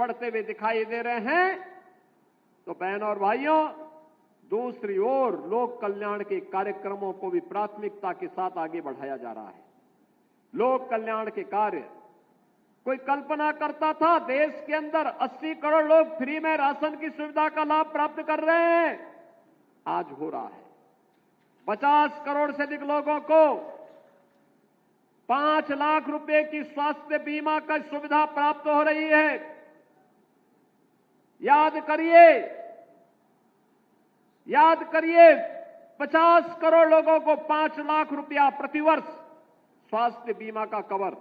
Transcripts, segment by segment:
बढ़ते हुए दिखाई दे रहे हैं, तो बहनों और भाइयों, दूसरी ओर लोक कल्याण के कार्यक्रमों को भी प्राथमिकता के साथ आगे बढ़ाया जा रहा है। लोक कल्याण के कार्य, कोई कल्पना करता था देश के अंदर 80 करोड़ लोग फ्री में राशन की सुविधा का लाभ प्राप्त कर रहे हैं? आज हो रहा है। 50 करोड़ से अधिक लोगों को 5 लाख रुपए की स्वास्थ्य बीमा का सुविधा प्राप्त हो रही है। याद करिए 50 करोड़ लोगों को 5 लाख रुपया प्रतिवर्ष स्वास्थ्य बीमा का कवर।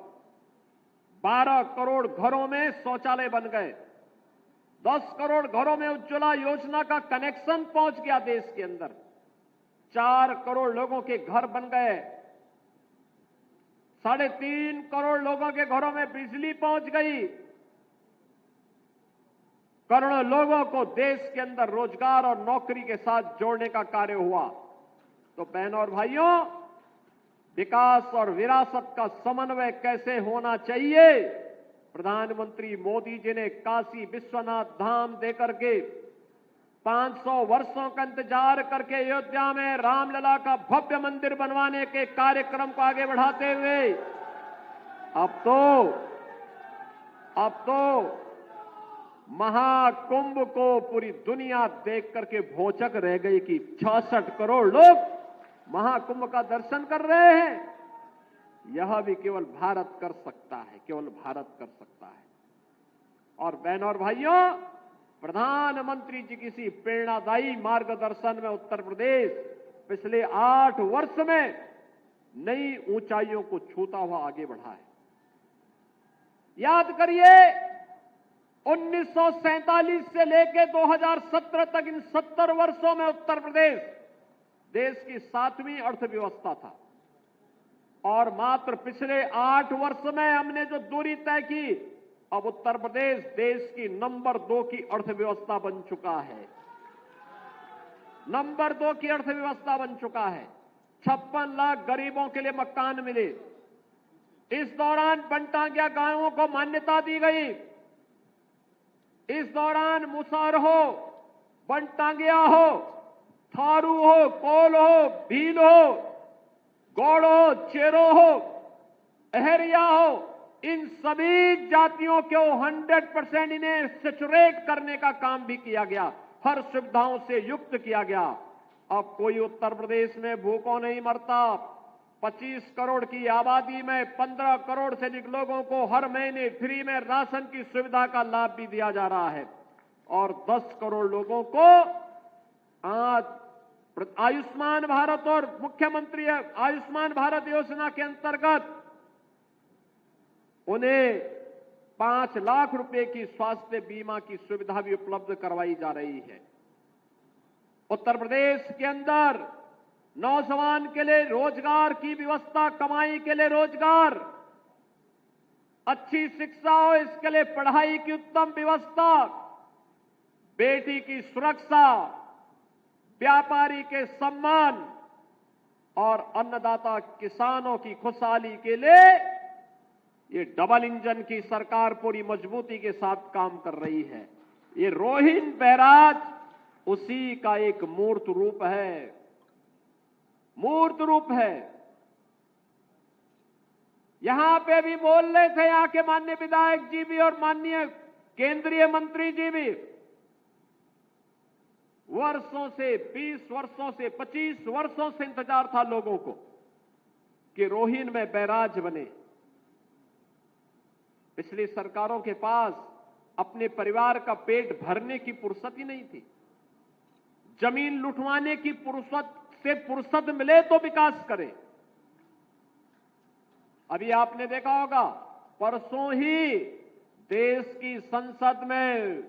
12 करोड़ घरों में शौचालय बन गए। 10 करोड़ घरों में उज्ज्वला योजना का कनेक्शन पहुंच गया देश के अंदर। 4 करोड़ लोगों के घर बन गए। 3.5 करोड़ लोगों के घरों में बिजली पहुंच गई। करोड़ों लोगों को देश के अंदर रोजगार और नौकरी के साथ जोड़ने का कार्य हुआ। तो बहनों और भाइयों, विकास और विरासत का समन्वय कैसे होना चाहिए, प्रधानमंत्री मोदी जी ने काशी विश्वनाथ धाम देकर के 500 वर्षों का इंतजार करके अयोध्या में रामलला का भव्य मंदिर बनवाने के कार्यक्रम को आगे बढ़ाते हुए अब तो महाकुंभ को पूरी दुनिया देख करके भौचक रह गई कि 66 करोड़ लोग महाकुंभ का दर्शन कर रहे हैं। यह भी केवल भारत कर सकता है, केवल भारत कर सकता है। और बहनों और भाइयों, प्रधानमंत्री जी किसी प्रेरणादायी मार्गदर्शन में उत्तर प्रदेश पिछले 8 वर्ष में नई ऊंचाइयों को छूता हुआ आगे बढ़ा है। याद करिए 1947 से लेकर 2017 तक इन 70 वर्षों में उत्तर प्रदेश देश की 7वीं अर्थव्यवस्था था, और मात्र पिछले 8 वर्ष में हमने जो दूरी तय की, अब उत्तर प्रदेश देश की नंबर 2 की अर्थव्यवस्था बन चुका है। नंबर 2 की अर्थव्यवस्था बन चुका है। 56 लाख गरीबों के लिए मकान मिले। इस दौरान बनटांगिया गांवों को मान्यता दी गई। इस दौरान मुसहर हो, बनटांगिया हो, थारू हो, कोल हो, भील हो, गौड़ हो, चेरो हो, अहरिया हो, इन सभी जातियों को 100% इन्हें सैचुरेट करने का काम भी किया गया। हर सुविधाओं से युक्त किया गया। अब कोई उत्तर प्रदेश में भूखों नहीं मरता। 25 करोड़ की आबादी में 15 करोड़ से अधिक लोगों को हर महीने फ्री में राशन की सुविधा का लाभ भी दिया जा रहा है। और 10 करोड़ लोगों को आज आयुष्मान भारत और मुख्यमंत्री आयुष्मान भारत योजना के अंतर्गत उन्हें 5 लाख रुपए की स्वास्थ्य बीमा की सुविधा भी उपलब्ध करवाई जा रही है। उत्तर प्रदेश के अंदर नौजवान के लिए रोजगार की व्यवस्था, कमाई के लिए रोजगार, अच्छी शिक्षा हो इसके लिए पढ़ाई की उत्तम व्यवस्था, बेटी की सुरक्षा, व्यापारी के सम्मान और अन्नदाता किसानों की खुशहाली के लिए ये डबल इंजन की सरकार पूरी मजबूती के साथ काम कर रही है। ये रोहिन बैराज उसी का एक मूर्त रूप है। मूर्त रूप है। यहां पे भी बोल रहे थे यहां के माननीय विधायक जी भी और माननीय केंद्रीय मंत्री जी भी, वर्षों से 20 वर्षों से 25 वर्षों से इंतजार था लोगों को कि रोहिन में बैराज बने। पिछली सरकारों के पास अपने परिवार का पेट भरने की फुर्सत ही नहीं थी। जमीन लुटवाने की फुर्सत मिले तो विकास करे। अभी आपने देखा होगा, परसों ही देश की संसद में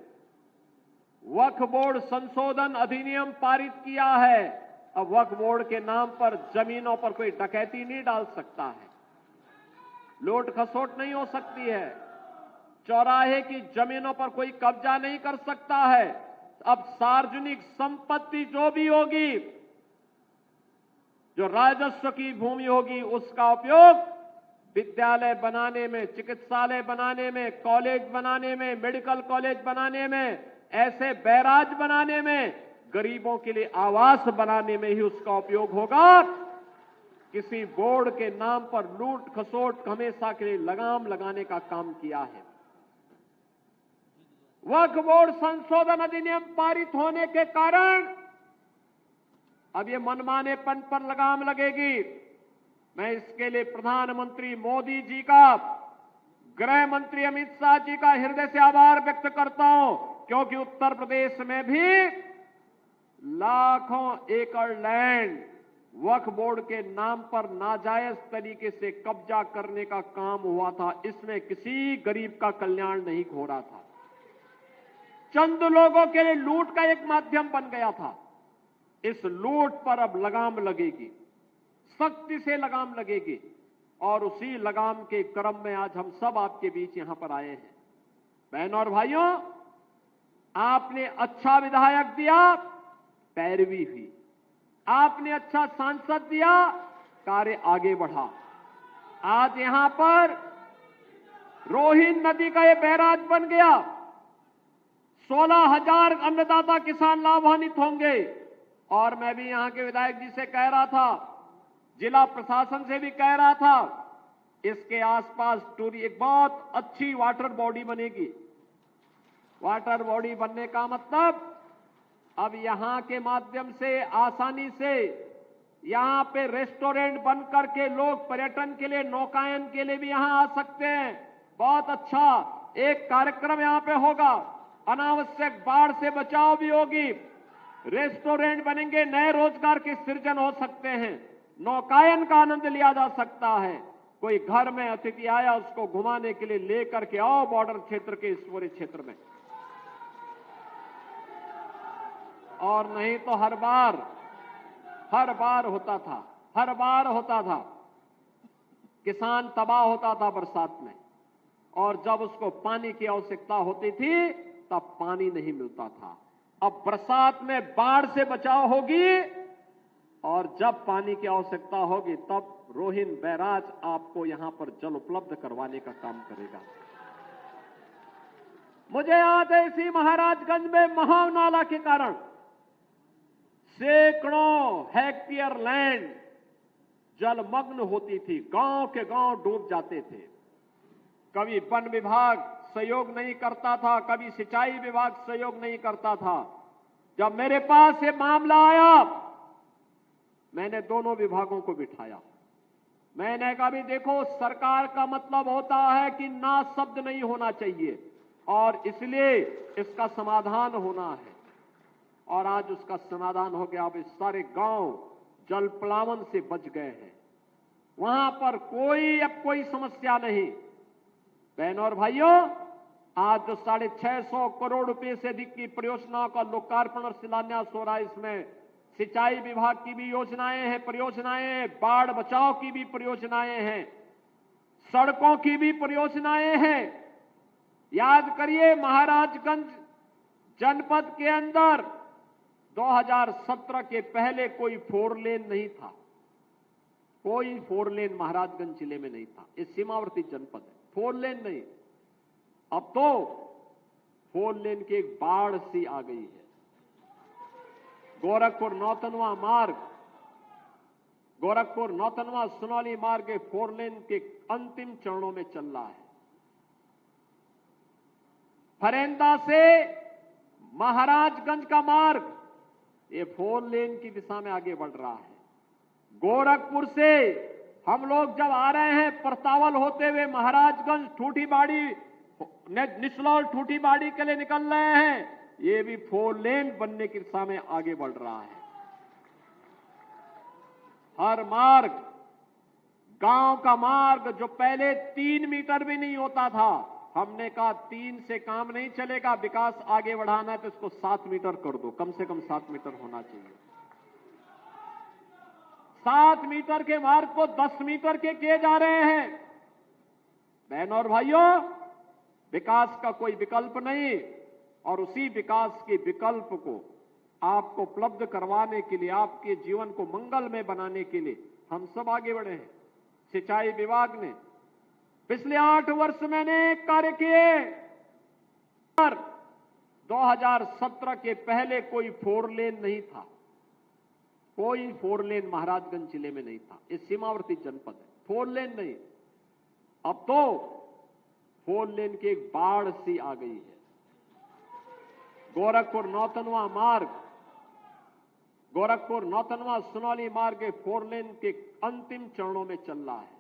वक्फ बोर्ड संशोधन अधिनियम पारित किया है। अब वक्फ बोर्ड के नाम पर जमीनों पर कोई डकैती नहीं डाल सकता है, लूट खसोट नहीं हो सकती है, चौराहे की जमीनों पर कोई कब्जा नहीं कर सकता है। अब सार्वजनिक संपत्ति जो भी होगी, जो राजस्व की भूमि होगी, उसका उपयोग विद्यालय बनाने में, चिकित्सालय बनाने में, कॉलेज बनाने में, मेडिकल कॉलेज बनाने में, ऐसे बैराज बनाने में, गरीबों के लिए आवास बनाने में ही उसका उपयोग होगा। किसी बोर्ड के नाम पर लूट खसोट हमेशा के लिए लगाम लगाने का काम किया है। वक्फ बोर्ड संशोधन अधिनियम पारित होने के कारण अब ये मनमानेपन पर लगाम लगेगी। मैं इसके लिए प्रधानमंत्री मोदी जी का, गृह मंत्री अमित शाह जी का हृदय से आभार व्यक्त करता हूं, क्योंकि उत्तर प्रदेश में भी लाखों एकड़ लैंड वक्फ बोर्ड के नाम पर नाजायज तरीके से कब्जा करने का काम हुआ था। इसमें किसी गरीब का कल्याण नहीं हो रहा था, चंद लोगों के लिए लूट का एक माध्यम बन गया था। इस लूट पर अब लगाम लगेगी, सख्ती से लगाम लगेगी, और उसी लगाम के क्रम में आज हम सब आपके बीच यहां पर आए हैं। बहनों और भाइयों, आपने अच्छा विधायक दिया, पैरवी हुई। आपने अच्छा सांसद दिया, कार्य आगे बढ़ा। आज यहां पर रोहिन नदी का ये बैराज बन गया। 16,000 अन्नदाता किसान लाभान्वित होंगे। और मैं भी यहां के विधायक जी से कह रहा था, जिला प्रशासन से भी कह रहा था, इसके आसपास एक बहुत अच्छी वाटर बॉडी बनेगी। वाटर बॉडी बनने का मतलब अब यहां के माध्यम से आसानी से यहां पे रेस्टोरेंट बन करके लोग पर्यटन के लिए, नौकायन के लिए भी यहां आ सकते हैं। बहुत अच्छा एक कार्यक्रम यहां पे होगा। अनावश्यक बाढ़ से बचाव भी होगी, रेस्टोरेंट बनेंगे, नए रोजगार के सृजन हो सकते हैं, नौकायन का आनंद लिया जा सकता है। कोई घर में अतिथि आया, उसको घुमाने के लिए लेकर के आओ बॉर्डर क्षेत्र के इस पूरे क्षेत्र में। और नहीं तो हर बार होता था किसान तबाह होता था बरसात में, और जब उसको पानी की आवश्यकता होती थी तब पानी नहीं मिलता था। अब बरसात में बाढ़ से बचाव होगी, और जब पानी की आवश्यकता होगी तब रोहिन बैराज आपको यहां पर जल उपलब्ध करवाने का काम करेगा। मुझे याद है, इसी महाराजगंज में महाव नाला के कारण सैकड़ों हेक्टेयर लैंड जलमग्न होती थी, गांव के गांव डूब जाते थे। कभी वन विभाग सहयोग नहीं करता था, कभी सिंचाई विभाग सहयोग नहीं करता था। जब मेरे पास ये मामला आया, मैंने दोनों विभागों को बिठाया। मैंने कहा भी देखो, सरकार का मतलब होता है कि ना शब्द नहीं होना चाहिए, और इसलिए इसका समाधान होना है। और आज उसका समाधान हो गया। अब इस सारे गांव जल प्लावन से बच गए हैं, वहां पर अब कोई समस्या नहीं। बहनों और भाइयों, आज जो 650 करोड़ रुपए से अधिक की परियोजनाओं का लोकार्पण और शिलान्यास हो रहा है, इसमें सिंचाई विभाग की भी योजनाएं हैं, परियोजनाएं हैं, बाढ़ बचाव की भी परियोजनाएं हैं, सड़कों की भी परियोजनाएं हैं। याद करिए, महाराजगंज जनपद के अंदर 2017 के पहले कोई 4 लेन नहीं था, कोई 4 लेन महाराजगंज जिले में नहीं था। ये सीमावर्ती जनपद है, 4 लेन नहीं। अब तो 4 लेन की एक बाढ़ सी आ गई है। गोरखपुर नौतनवा सुनौली मार्ग के 4 लेन के अंतिम चरणों में चल रहा है। फरेंदा से महाराजगंज का मार्ग ये 4 लेन की दिशा में आगे बढ़ रहा है। गोरखपुर से हम लोग जब आ रहे हैं, परतावल होते हुए महाराजगंज ठूठीबाड़ी, निचलौल ठूठीबाड़ी के लिए निकल रहे हैं, ये भी 4 लेन बनने की दिशा में आगे बढ़ रहा है। हर मार्ग, गांव का मार्ग जो पहले 3 मीटर भी नहीं होता था, हमने कहा 3 से काम नहीं चलेगा, विकास आगे बढ़ाना है तो इसको 7 मीटर कर दो, कम से कम 7 मीटर होना चाहिए। 7 मीटर के मार्ग को 10 मीटर के किए जा रहे हैं। बहनों और भाइयों, विकास का कोई विकल्प नहीं, और उसी विकास के विकल्प को आपको उपलब्ध करवाने के लिए, आपके जीवन को मंगलमय बनाने के लिए हम सब आगे बढ़े हैं। सिंचाई विभाग ने पिछले 8 वर्ष मैंने कार्य किए। 2017 के पहले कोई 4 लेन नहीं था, कोई 4 लेन महाराजगंज जिले में नहीं था। ये सीमावर्ती जनपद है, 4 लेन नहीं। अब तो 4 लेन की एक बाढ़ सी आ गई है। गोरखपुर नौतनवा मार्ग, गोरखपुर नौतनवा सुनौली मार्ग के 4 लेन के अंतिम चरणों में चल रहा है।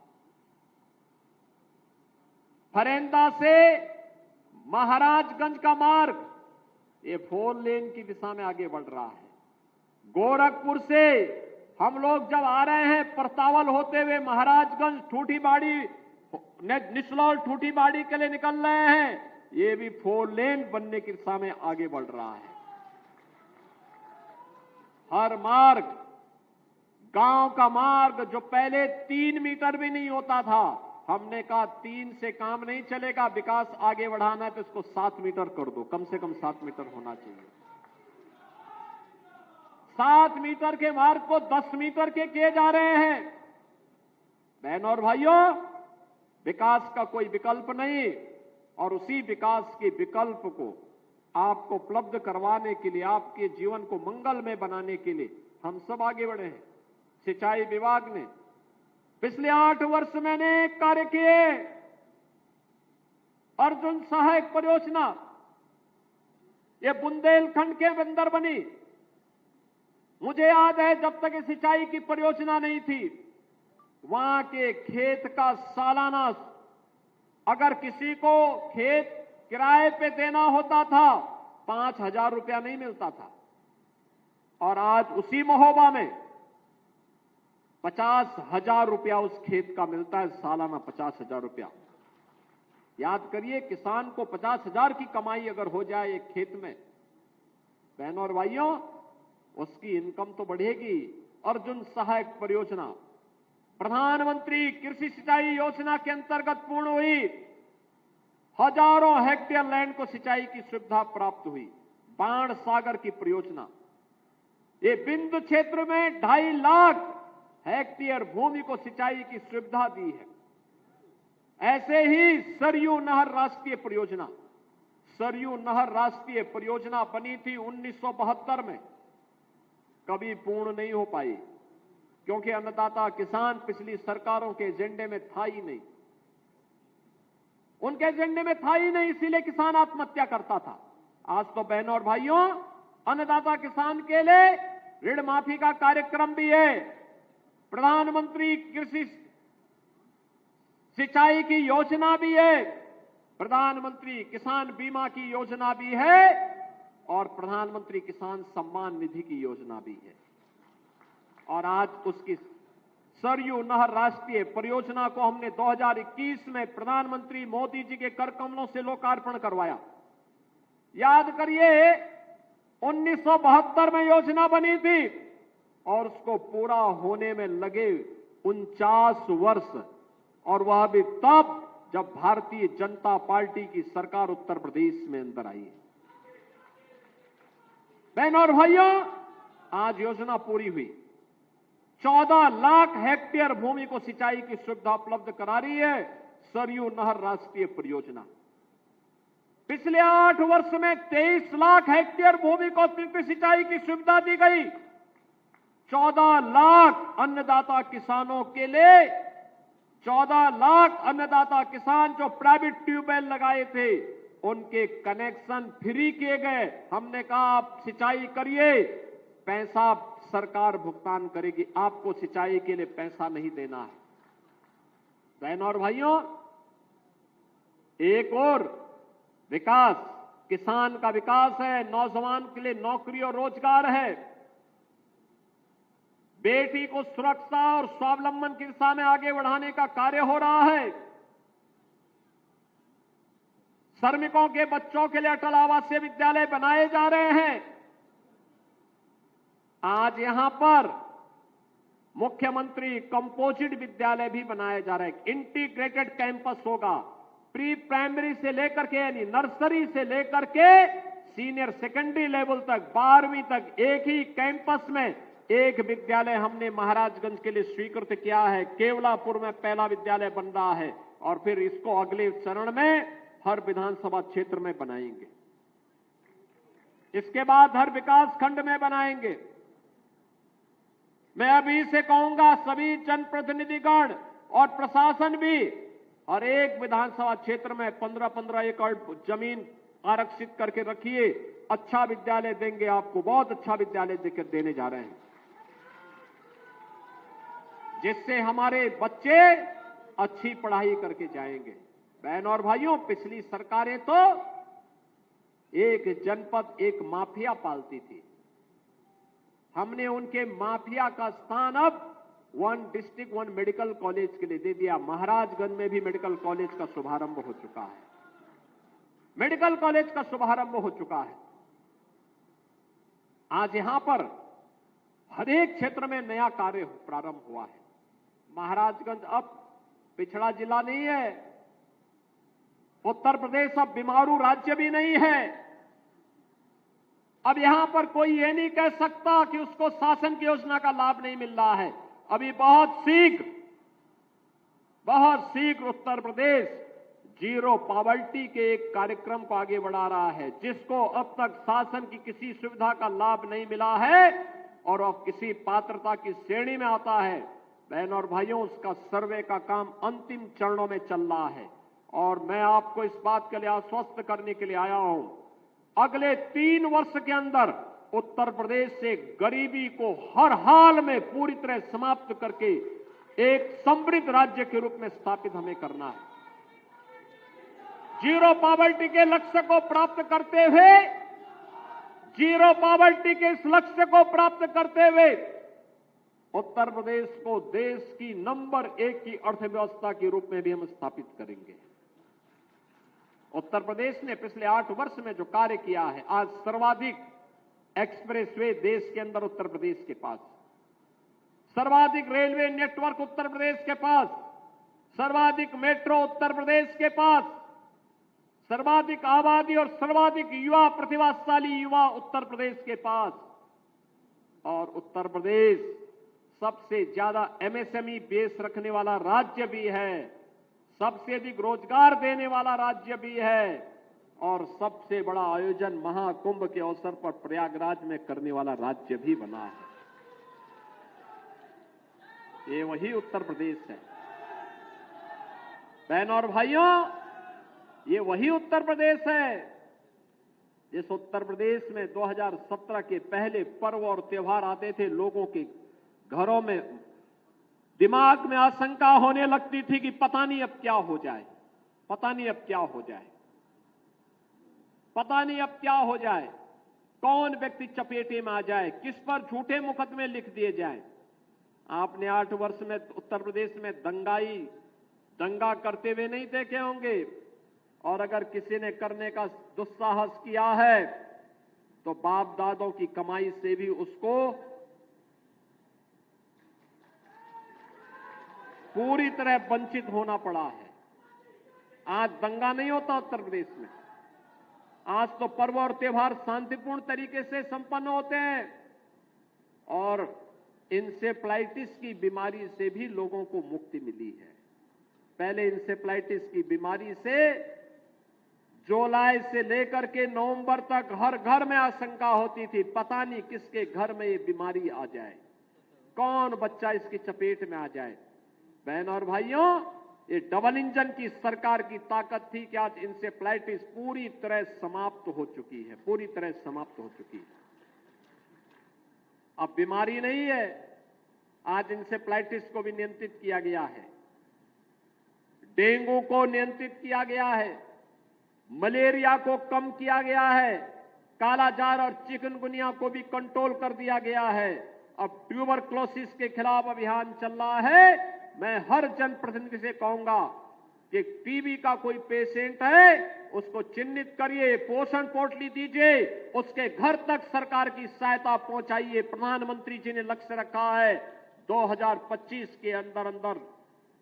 फरेंदा से महाराजगंज का मार्ग ये 4 लेन की दिशा में आगे बढ़ रहा है। गोरखपुर से हम लोग जब आ रहे हैं परतावल होते हुए महाराजगंज ठूठीबाड़ी निचलौल ठूठीबाड़ी के लिए निकल रहे हैं, ये भी 4 लेन बनने की दिशा में आगे बढ़ रहा है। हर मार्ग, गांव का मार्ग जो पहले 3 मीटर भी नहीं होता था, हमने कहा 3 से काम नहीं चलेगा, विकास आगे बढ़ाना है तो इसको 7 मीटर कर दो, कम से कम 7 मीटर होना चाहिए। 7 मीटर के मार्ग को 10 मीटर के किए जा रहे हैं। बहनों और भाइयों, विकास का कोई विकल्प नहीं, और उसी विकास के विकल्प को आपको उपलब्ध करवाने के लिए, आपके जीवन को मंगलमय बनाने के लिए हम सब आगे बढ़े हैं। सिंचाई विभाग ने पिछले 8 वर्ष मैंने कार्य किए। अर्जुन सहायक परियोजना ये बुंदेलखंड के अंदर बनी। मुझे याद है जब तक ये सिंचाई की परियोजना नहीं थी, वहां के खेत का सालाना अगर किसी को खेत किराए पे देना होता था 5,000 रुपया नहीं मिलता था, और आज उसी महोबा में 50,000 रुपया उस खेत का मिलता है, सालाना 50,000 रुपया। याद करिए, किसान को 50,000 की कमाई अगर हो जाए एक खेत में, बहनों और भाइयों, उसकी इनकम तो बढ़ेगी। अर्जुन सहायक परियोजना प्रधानमंत्री कृषि सिंचाई योजना के अंतर्गत पूर्ण हुई। हजारों हेक्टेयर लैंड को सिंचाई की सुविधा प्राप्त हुई। बाण सागर की परियोजना, ये बिंदु क्षेत्र में 2.5 लाख हेक्टेयर भूमि को सिंचाई की सुविधा दी है। ऐसे ही सरयू नहर राष्ट्रीय परियोजना, सरयू नहर राष्ट्रीय परियोजना बनी थी 1972 में, कभी पूर्ण नहीं हो पाई, क्योंकि अन्नदाता किसान पिछली सरकारों के एजेंडे में था ही नहीं, उनके एजेंडे में था ही नहीं, इसीलिए किसान आत्महत्या करता था। आज तो बहनों और भाइयों, अन्नदाता किसान के लिए ऋण माफी का कार्यक्रम भी है, प्रधानमंत्री कृषि सिंचाई की योजना भी है, प्रधानमंत्री किसान बीमा की योजना भी है, और प्रधानमंत्री किसान सम्मान निधि की योजना भी है। और आज उसकी सरयू नहर राष्ट्रीय परियोजना को हमने 2021 में प्रधानमंत्री मोदी जी के कर कमलों से लोकार्पण करवाया। याद करिए, 1972 में योजना बनी थी और उसको पूरा होने में लगे 49 वर्ष, और वह भी तब जब भारतीय जनता पार्टी की सरकार उत्तर प्रदेश में अंदर आई है। बहनों और भाइयों, आज योजना पूरी हुई। 14 लाख हेक्टेयर भूमि को सिंचाई की सुविधा उपलब्ध करा रही है सरयू नहर राष्ट्रीय परियोजना। पिछले 8 वर्ष में 23 लाख हेक्टेयर भूमि को सिंचाई की सुविधा दी गई। 14 लाख अन्नदाता किसानों के लिए, 14 लाख अन्नदाता किसान जो प्राइवेट ट्यूबवेल लगाए थे, उनके कनेक्शन फ्री किए गए। हमने कहा आप सिंचाई करिए, पैसा सरकार भुगतान करेगी, आपको सिंचाई के लिए पैसा नहीं देना है। बहनों और भाइयों, एक और विकास, किसान का विकास है, नौजवान के लिए नौकरी और रोजगार है, बेटी को सुरक्षा और स्वावलंबन की दिशा में आगे बढ़ाने का कार्य हो रहा है। श्रमिकों के बच्चों के लिए अटल आवासीय विद्यालय बनाए जा रहे हैं। आज यहां पर मुख्यमंत्री कंपोजिट विद्यालय भी बनाया जा रहा है। इंटीग्रेटेड कैंपस होगा, प्री प्राइमरी से लेकर के, यानी नर्सरी से लेकर के सीनियर सेकेंडरी लेवल तक, 12वीं तक एक ही कैंपस में एक विद्यालय हमने महाराजगंज के लिए स्वीकृत किया है। केवलापुर में पहला विद्यालय बन रहा है, और फिर इसको अगले चरण में हर विधानसभा क्षेत्र में बनाएंगे। इसके बाद हर विकास खंड में बनाएंगे। मैं अभी से कहूंगा सभी जनप्रतिनिधिगण और प्रशासन भी हर एक विधानसभा क्षेत्र में 15-15 एकड़ जमीन आरक्षित करके रखिए। अच्छा विद्यालय देंगे आपको, बहुत अच्छा विद्यालय देकर देने जा रहे हैं, जिससे हमारे बच्चे अच्छी पढ़ाई करके जाएंगे। बहन और भाइयों, पिछली सरकारें तो एक जनपद एक माफिया पालती थी। हमने उनके माफिया का स्थान अब 1 डिस्ट्रिक्ट 1 मेडिकल कॉलेज के लिए दे दिया। महाराजगंज में भी मेडिकल कॉलेज का शुभारंभ हो चुका है। मेडिकल कॉलेज का शुभारंभ हो चुका है। आज यहां पर हर एक क्षेत्र में नया कार्य प्रारंभ हुआ है। महाराजगंज अब पिछड़ा जिला नहीं है। उत्तर प्रदेश अब बीमारू राज्य भी नहीं है। अब यहां पर कोई ये नहीं कह सकता कि उसको शासन की योजना का लाभ नहीं मिल रहा है। अभी बहुत शीघ्र उत्तर प्रदेश जीरो पॉवर्टी के एक कार्यक्रम को आगे बढ़ा रहा है, जिसको अब तक शासन की किसी सुविधा का लाभ नहीं मिला है और अब किसी पात्रता की श्रेणी में आता है। बहन और भाइयों, उसका सर्वे का काम अंतिम चरणों में चल रहा है और मैं आपको इस बात के लिए आश्वस्त करने के लिए आया हूं, अगले 3 वर्ष के अंदर उत्तर प्रदेश से गरीबी को हर हाल में पूरी तरह समाप्त करके एक समृद्ध राज्य के रूप में स्थापित हमें करना है। जीरो पॉवर्टी के लक्ष्य को प्राप्त करते हुए, जीरो पॉवर्टी के इस लक्ष्य को प्राप्त करते हुए उत्तर प्रदेश को देश की नंबर 1 की अर्थव्यवस्था के रूप में भी हम स्थापित करेंगे। उत्तर प्रदेश ने पिछले 8 वर्ष में जो कार्य किया है, आज सर्वाधिक एक्सप्रेसवे देश के अंदर उत्तर प्रदेश के पास, सर्वाधिक रेलवे नेटवर्क उत्तर प्रदेश के पास, सर्वाधिक मेट्रो उत्तर प्रदेश के पास, सर्वाधिक आबादी और सर्वाधिक युवा प्रतिभाशाली युवा उत्तर प्रदेश के पास, और उत्तर प्रदेश सबसे ज्यादा एमएसएमई बेस रखने वाला राज्य भी है, सबसे अधिक रोजगार देने वाला राज्य भी है और सबसे बड़ा आयोजन महाकुंभ के अवसर पर प्रयागराज में करने वाला राज्य भी बना है। ये वही उत्तर प्रदेश है। बहनों और भाइयों, ये वही उत्तर प्रदेश है जिस उत्तर प्रदेश में 2017 के पहले पर्व और त्योहार आते थे, लोगों के घरों में दिमाग में आशंका होने लगती थी कि पता नहीं अब क्या हो जाए, पता नहीं अब क्या हो जाए, पता नहीं अब क्या हो जाए, कौन व्यक्ति चपेटे में आ जाए, किस पर झूठे मुकदमे लिख दिए जाए। आपने 8 वर्ष में उत्तर प्रदेश में दंगा करते हुए नहीं देखे होंगे, और अगर किसी ने करने का दुस्साहस किया है तो बाप दादों की कमाई से भी उसको पूरी तरह वंचित होना पड़ा है। आज दंगा नहीं होता उत्तर प्रदेश में। आज तो पर्व और त्योहार शांतिपूर्ण तरीके से संपन्न होते हैं और इंसेफ्लाइटिस की बीमारी से भी लोगों को मुक्ति मिली है। पहले इंसेफ्लाइटिस की बीमारी से जुलाई से लेकर के नवंबर तक हर घर में आशंका होती थी, पता नहीं किसके घर में ये बीमारी आ जाए, कौन बच्चा इसकी चपेट में आ जाए। बहन और भाइयों, ये डबल इंजन की सरकार की ताकत थी कि आज इंसेफ्लाइटिस पूरी तरह समाप्त हो चुकी है, पूरी तरह समाप्त हो चुकी है। अब बीमारी नहीं है, आज इंसेफ्लाइटिस को भी नियंत्रित किया गया है, डेंगू को नियंत्रित किया गया है, मलेरिया को कम किया गया है, कालाजार और चिकनगुनिया को भी कंट्रोल कर दिया गया है। अब ट्यूबरक्लोसिस के खिलाफ अभियान चल रहा है। मैं हर जनप्रतिनिधि से कहूंगा कि टीबी का कोई पेशेंट है, उसको चिन्हित करिए, पोषण पोटली दीजिए, उसके घर तक सरकार की सहायता पहुंचाइए। प्रधानमंत्री जी ने लक्ष्य रखा है 2025 के अंदर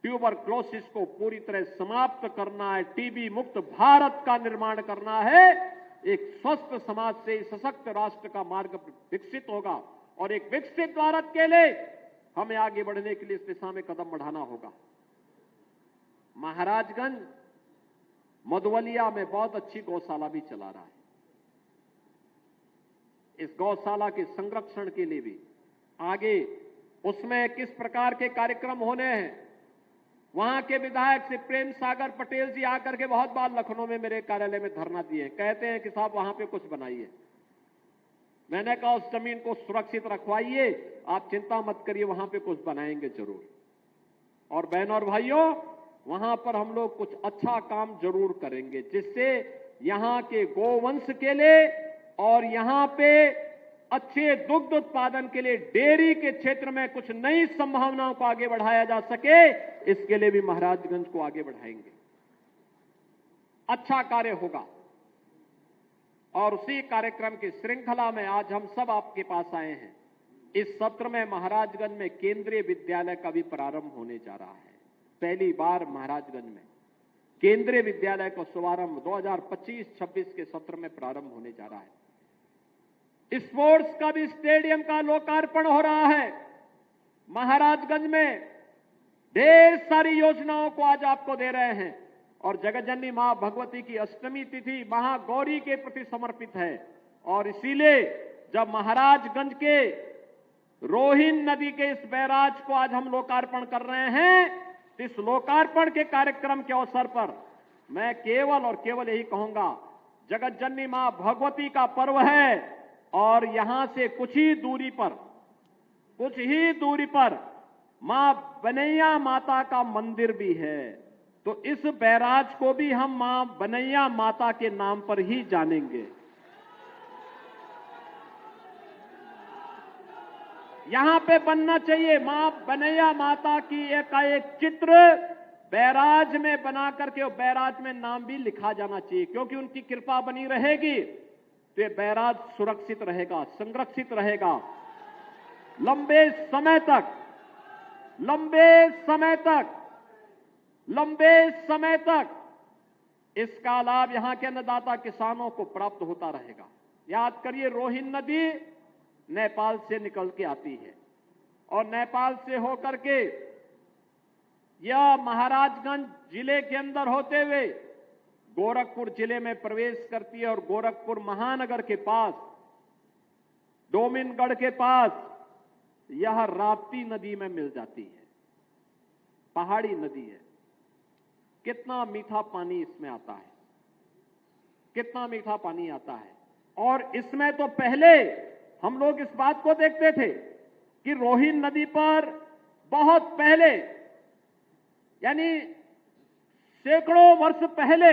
ट्यूबरक्लोसिस को पूरी तरह समाप्त करना है, टीबी मुक्त भारत का निर्माण करना है। एक स्वस्थ समाज से सशक्त राष्ट्र का मार्ग विकसित होगा और एक विकसित भारत के लिए हमें आगे बढ़ने के लिए इस दिशा में कदम बढ़ाना होगा। महाराजगंज मधुवलिया में बहुत अच्छी गौशाला भी चला रहा है। इस गौशाला के संरक्षण के लिए भी आगे उसमें किस प्रकार के कार्यक्रम होने हैं, वहां के विधायक श्री प्रेम सागर पटेल जी आकर के बहुत बार लखनऊ में मेरे कार्यालय में धरना दिए, कहते हैं कि साहब वहां पे कुछ बनाइए। मैंने कहा उस जमीन को सुरक्षित रखवाइए, आप चिंता मत करिए, वहां पे कुछ बनाएंगे जरूर। और बहनों और भाइयों, वहां पर हम लोग कुछ अच्छा काम जरूर करेंगे, जिससे यहां के गोवंश के लिए और यहां पे अच्छे दुग्ध उत्पादन के लिए डेयरी के क्षेत्र में कुछ नई संभावनाओं को आगे बढ़ाया जा सके, इसके लिए भी महाराजगंज को आगे बढ़ाएंगे। अच्छा कार्य होगा। और उसी कार्यक्रम की श्रृंखला में आज हम सब आपके पास आए हैं। इस सत्र में महाराजगंज में केंद्रीय विद्यालय का भी प्रारंभ होने जा रहा है। पहली बार महाराजगंज में केंद्रीय विद्यालय का शुभारंभ 2025-26 के सत्र में प्रारंभ होने जा रहा है। स्पोर्ट्स का भी स्टेडियम का लोकार्पण हो रहा है। महाराजगंज में ढेर सारी योजनाओं को आज आपको दे रहे हैं और जगतजननी मां भगवती की अष्टमी तिथि महागौरी के प्रति समर्पित है। और इसीलिए जब महाराजगंज के रोहिन नदी के इस बैराज को आज हम लोकार्पण कर रहे हैं, तो इस लोकार्पण के कार्यक्रम के अवसर पर मैं केवल और केवल यही कहूंगा, जगतजननी मां भगवती का पर्व है और यहां से कुछ ही दूरी पर मां बनैया माता का मंदिर भी है। तो इस बैराज को भी हम मां बनैया माता के नाम पर ही जानेंगे। यहां पे बनना चाहिए मां बनैया माता की एक चित्र बैराज में बना करके, और बैराज में नाम भी लिखा जाना चाहिए, क्योंकि उनकी कृपा बनी रहेगी तो ये बैराज सुरक्षित रहेगा, संरक्षित रहेगा लंबे समय तक इसका लाभ यहां के अन्नदाता किसानों को प्राप्त होता रहेगा। याद करिए, रोहिन नदी नेपाल से निकल के आती है और नेपाल से होकर के यह महाराजगंज जिले के अंदर होते हुए गोरखपुर जिले में प्रवेश करती है और गोरखपुर महानगर के पास, डोमिनगढ़ के पास यह राप्ती नदी में मिल जाती है। पहाड़ी नदी है। कितना मीठा पानी इसमें आता है, कितना मीठा पानी आता है। और इसमें तो पहले हम लोग इस बात को देखते थे कि रोहिन नदी पर बहुत पहले, यानी सैकड़ों वर्ष पहले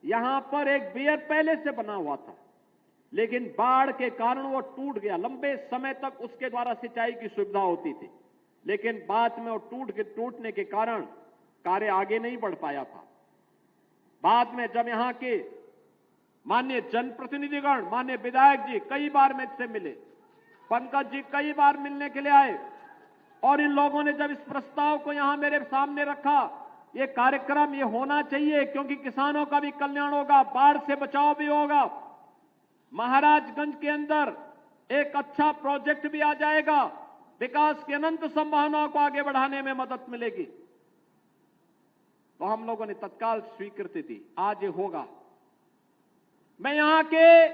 यहां पर एक बियर पैलेस से बना हुआ था, लेकिन बाढ़ के कारण वो टूट गया। लंबे समय तक उसके द्वारा सिंचाई की सुविधा होती थी, लेकिन बाद में वो टूटने के कारण कार्य आगे नहीं बढ़ पाया था। बाद में जब यहां के माननीय जनप्रतिनिधिगण, माननीय विधायक जी कई बार मुझसे मिले, पंकज जी कई बार मिलने के लिए आए, और इन लोगों ने जब इस प्रस्ताव को यहां मेरे सामने रखा, ये कार्यक्रम ये होना चाहिए क्योंकि किसानों का भी कल्याण होगा, बाढ़ से बचाव भी होगा, महाराजगंज के अंदर एक अच्छा प्रोजेक्ट भी आ जाएगा, विकास की अनंत संभावनाओं को आगे बढ़ाने में मदद मिलेगी। तो हम लोगों ने तत्काल स्वीकृति दी, आज ये होगा। मैं यहां के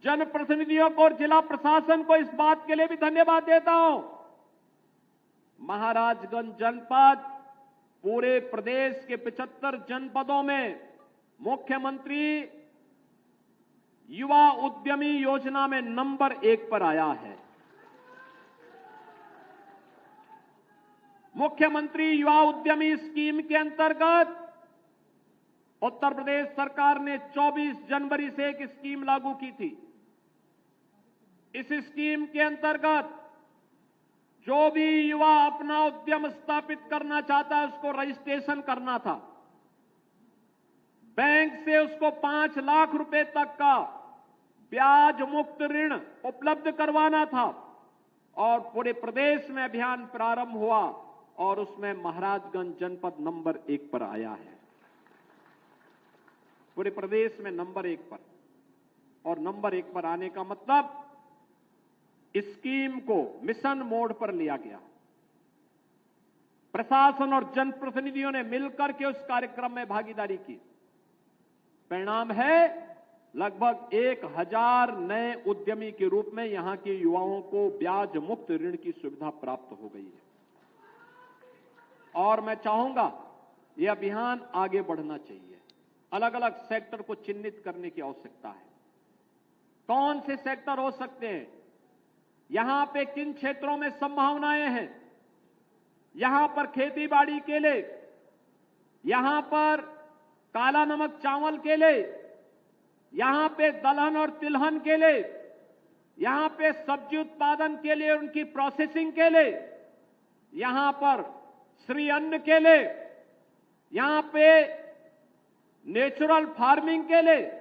जनप्रतिनिधियों को और जिला प्रशासन को इस बात के लिए भी धन्यवाद देता हूं। महाराजगंज जनपद पूरे प्रदेश के 75 जनपदों में मुख्यमंत्री युवा उद्यमी योजना में नंबर 1 पर आया है। मुख्यमंत्री युवा उद्यमी स्कीम के अंतर्गत उत्तर प्रदेश सरकार ने 24 जनवरी से एक स्कीम लागू की थी। इस स्कीम के अंतर्गत जो भी युवा अपना उद्यम स्थापित करना चाहता है उसको रजिस्ट्रेशन करना था, बैंक से उसको 5 लाख रुपए तक का ब्याज मुक्त ऋण उपलब्ध करवाना था, और पूरे प्रदेश में अभियान प्रारंभ हुआ और उसमें महाराजगंज जनपद नंबर 1 पर आया है। पूरे प्रदेश में नंबर 1 पर, और नंबर 1 पर आने का मतलब स्कीम को मिशन मोड पर लिया गया। प्रशासन और जनप्रतिनिधियों ने मिलकर के उस कार्यक्रम में भागीदारी की। परिणाम है लगभग 1000 नए उद्यमी के रूप में यहां के युवाओं को ब्याज मुक्त ऋण की सुविधा प्राप्त हो गई है। और मैं चाहूंगा यह अभियान आगे बढ़ना चाहिए। अलग अलग सेक्टर को चिन्हित करने की आवश्यकता है। कौन से सेक्टर हो सकते हैं, यहां पे किन क्षेत्रों में संभावनाएं हैं, यहां पर खेती बाड़ी के लिए, यहां पर काला नमक चावल के लिए, यहां पे दलहन और तिलहन के लिए, यहां पे सब्जी उत्पादन के लिए, उनकी प्रोसेसिंग के लिए, यहां पर श्री अन्न के लिए, यहां पे नेचुरल फार्मिंग के लिए,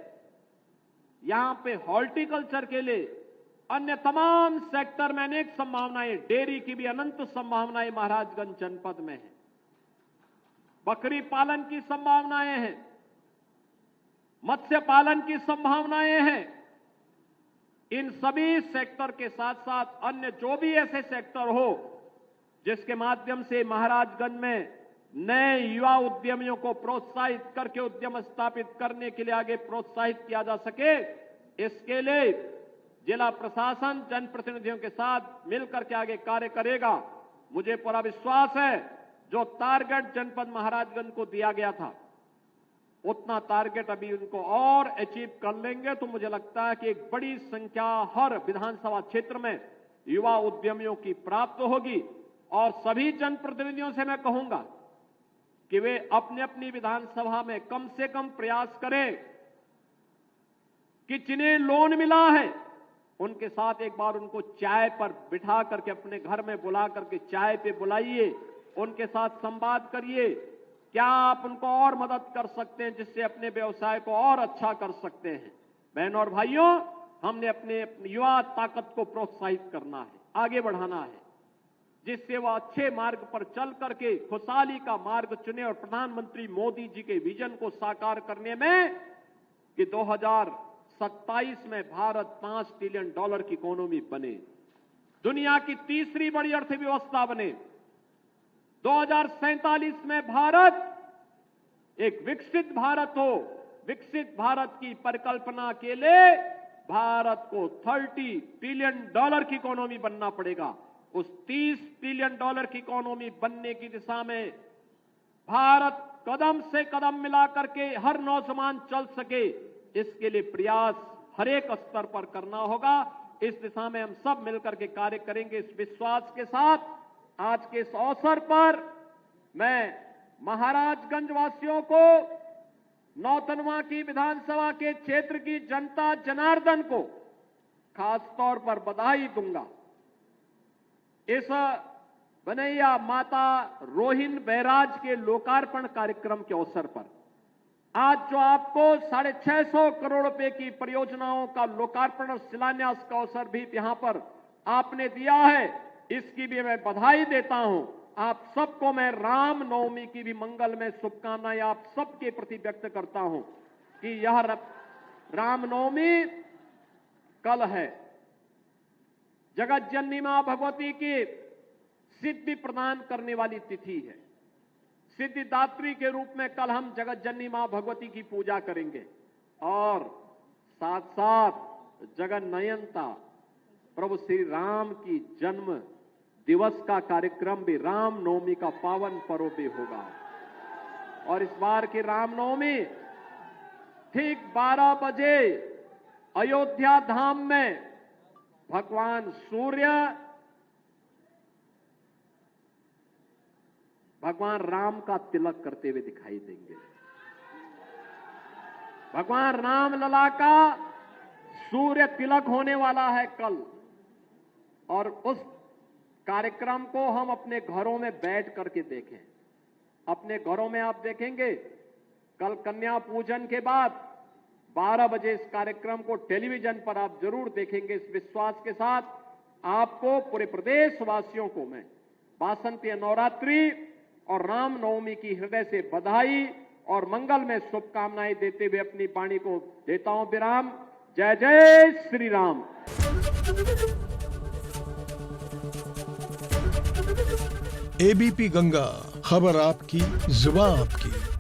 यहां पे हॉर्टिकल्चर के लिए, अन्य तमाम सेक्टर में अनेक संभावनाएं, डेयरी की भी अनंत संभावनाएं महाराजगंज जनपद में है। बकरी पालन की संभावनाएं हैं, मत्स्य पालन की संभावनाएं हैं। इन सभी सेक्टर के साथ साथ अन्य जो भी ऐसे सेक्टर हो जिसके माध्यम से महाराजगंज में नए युवा उद्यमियों को प्रोत्साहित करके उद्यम स्थापित करने के लिए आगे प्रोत्साहित किया जा सके, इसके लिए जिला प्रशासन जनप्रतिनिधियों के साथ मिलकर के आगे कार्य करेगा। मुझे पूरा विश्वास है जो टारगेट जनपद महाराजगंज को दिया गया था उतना टारगेट अभी उनको और अचीव कर लेंगे। तो मुझे लगता है कि एक बड़ी संख्या हर विधानसभा क्षेत्र में युवा उद्यमियों की प्राप्त होगी। और सभी जनप्रतिनिधियों से मैं कहूंगा कि वे अपनी अपनी विधानसभा में कम से कम प्रयास करें कि जिन्हें लोन मिला है उनके साथ एक बार उनको चाय पर बिठा करके अपने घर में बुला करके चाय पे बुलाइए, उनके साथ संवाद करिए, क्या आप उनको और मदद कर सकते हैं जिससे अपने व्यवसाय को और अच्छा कर सकते हैं। बहनों और भाइयों, हमने अपने युवा ताकत को प्रोत्साहित करना है, आगे बढ़ाना है, जिससे वह अच्छे मार्ग पर चल करके खुशहाली का मार्ग चुने और प्रधानमंत्री मोदी जी के विजन को साकार करने में कि 2027 में भारत $5 ट्रिलियन की इकोनॉमी बने, दुनिया की तीसरी बड़ी अर्थव्यवस्था बने, 2047 में भारत एक विकसित भारत हो। विकसित भारत की परिकल्पना के लिए भारत को $30 ट्रिलियन की इकोनॉमी बनना पड़ेगा। उस $30 ट्रिलियन की इकोनॉमी बनने की दिशा में भारत कदम से कदम मिला करके हर नौजवान चल सके, इसके लिए प्रयास हर एक स्तर पर करना होगा। इस दिशा में हम सब मिलकर के कार्य करेंगे। इस विश्वास के साथ आज के इस अवसर पर मैं महाराजगंज वासियों को, नौतनवा की विधानसभा के क्षेत्र की जनता जनार्दन को खास तौर पर बधाई दूंगा। इस बनैया माता रोहिन बैराज के लोकार्पण कार्यक्रम के अवसर पर आज जो आपको 650 करोड़ रुपए की परियोजनाओं का लोकार्पण और शिलान्यास का अवसर भी यहां पर आपने दिया है, इसकी भी मैं बधाई देता हूं। आप सबको मैं रामनवमी की भी मंगलमय शुभकामनाएं आप सबके प्रति व्यक्त करता हूं कि यह रामनवमी कल है। जगत जननी मां भगवती की सिद्धि प्रदान करने वाली तिथि है। सिद्धिदात्री के रूप में कल हम जगत जननी मां भगवती की पूजा करेंगे और साथ साथ जगन्नयनता प्रभु श्री राम की जन्म दिवस का कार्यक्रम भी रामनवमी का पावन पर्व भी होगा। और इस बार की रामनवमी ठीक 12 बजे अयोध्या धाम में भगवान सूर्य भगवान राम का तिलक करते हुए दिखाई देंगे। भगवान राम लला का सूर्य तिलक होने वाला है कल, और उस कार्यक्रम को हम अपने घरों में बैठ करके देखें। अपने घरों में आप देखेंगे कल कन्या पूजन के बाद 12 बजे इस कार्यक्रम को टेलीविजन पर आप जरूर देखेंगे। इस विश्वास के साथ आपको पूरे प्रदेश वासियों को मैं वासंती नवरात्रि और रामनवमी की हृदय से बधाई और मंगल में शुभकामनाएं देते हुए अपनी वाणी को देता हूं विराम। जय जय श्री राम। एबीपी गंगा, खबर आपकी, जुबान आपकी।